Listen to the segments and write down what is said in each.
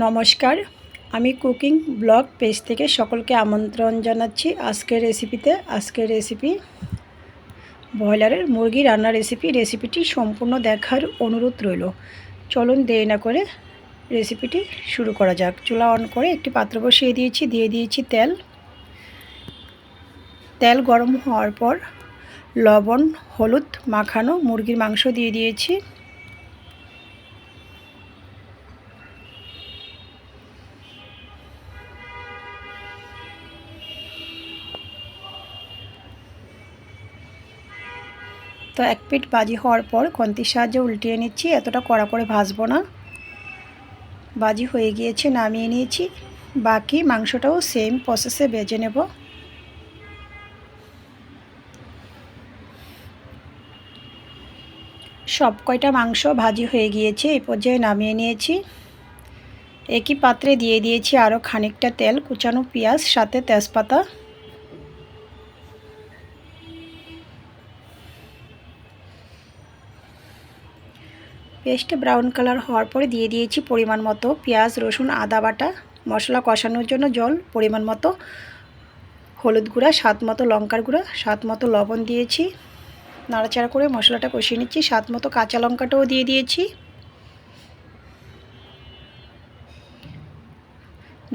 নমস্কার, আমি cooking blog page থেকে সকলকে আমন্ত্রণ জানাচ্ছি আজকের রেসিপি ব্রয়লারের মুরগি রান্নার রেসিপিটি সম্পূর্ণ দেখার অনুরোধ রইল। চলুন দেরি না করে রেসিপিটি শুরু করা যাক। চুলা অন করে একটি পাত্র বসিয়ে দিয়ে দিয়েছি তেল গরম হওয়ার পর লবণ হলুদ মাখানো মুরগির মাংস দিয়ে দিয়েছি। তো এক পিঠ ভাজি হওয়ার পর খুন্তির সাহায্যে উল্টিয়ে নিচ্ছি। এতটা কড়া করে ভাজবো না। ভাজি হয়ে গিয়েছে, নামিয়ে নিয়েছি। বাকি মাংসটাও সেম প্রসেসে ভেজে নেব। সব কয়টা মাংস ভাজি হয়ে গিয়েছে, এই পর্যায়ে নামিয়ে নিয়েছি। একই পাত্রে দিয়ে দিয়েছি আরও খানিকটা তেল, কুচানো পেঁয়াজ সাথে তেজপাতা। পেস্টে ব্রাউন কালার হওয়ার পরে দিয়ে দিয়েছি পরিমাণ মতো পেঁয়াজ রসুন আদা বাটা, মশলা কষানোর জন্য জল পরিমাণ মতো, হলুদ গুঁড়া স্বাদ মতো, লঙ্কার গুঁড়া স্বাদ মতো, লবণ দিয়েছি। নাড়াচাড়া করে মশলাটা কষিয়ে নিচ্ছি। স্বাদ মতো কাঁচা লঙ্কাটাও দিয়ে দিয়েছি।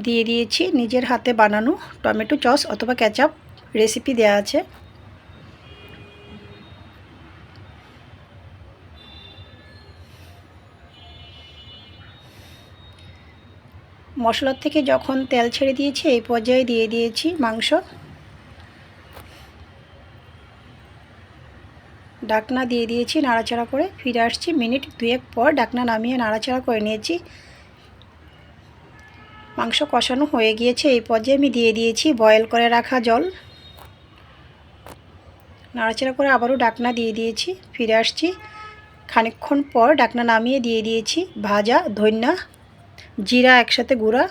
দিয়ে দিয়েছি নিজের হাতে বানানো টমেটো সস অথবা কেচাপ, রেসিপি দেওয়া আছে। মশলার থেকে যখন তেল ছেড়ে দিয়েছি এই পর্যায়ে দিয়ে দিয়েছি মাংস। ঢাকনা দিয়ে দিয়েছি, নাড়াচাড়া করে ফিরে আসছি মিনিট দুয়েক পর। ঢাকনা নামিয়ে নাড়াচাড়া করে নিয়েছি। মাংস কষানো হয়ে গিয়েছে, এই পর্যায়ে আমি দিয়ে দিয়েছি বয়েল করে রাখা জল। নাড়াচাড়া করে আবারও ঢাকনা দিয়ে দিয়েছি, ফিরে আসছি খানিকক্ষণ পর। ঢাকনা নামিয়ে দিয়ে দিয়েছি ভাজা ধনিয়া জিরা একসাথে গুঁড়া।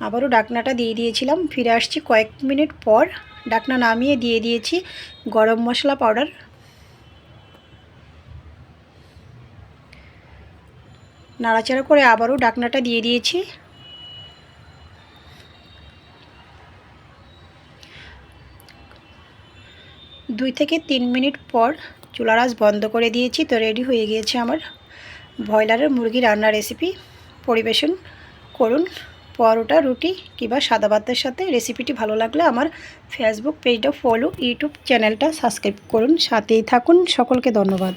আবারও ঢাকনাটা দিয়ে দিয়েছিলাম, ফিরে আসছি কয়েক মিনিট পর। ঢাকনা নামিয়ে দিয়ে দিয়েছি গরম মশলা পাউডার। নাড়াচাড়া করে আবারও ঢাকনাটা দিয়ে দিয়েছি। দুই থেকে 3 মিনিট পর চুলার আঁচ বন্ধ করে দিয়েছি। তো রেডি হয়ে গিয়েছে আমার ব্রয়লারের মুরগি রান্নার রেসিপি। পরিবেশন করুন পরোটা রুটি কিংবা সাদা ভাতের সাথে। রেসিপিটি ভালো লাগলে আমার ফেসবুক পেজটা ফলো, ইউটিউব চ্যানেলটা সাবস্ক্রাইব করুন, সাথেই থাকুন। সকলকে ধন্যবাদ।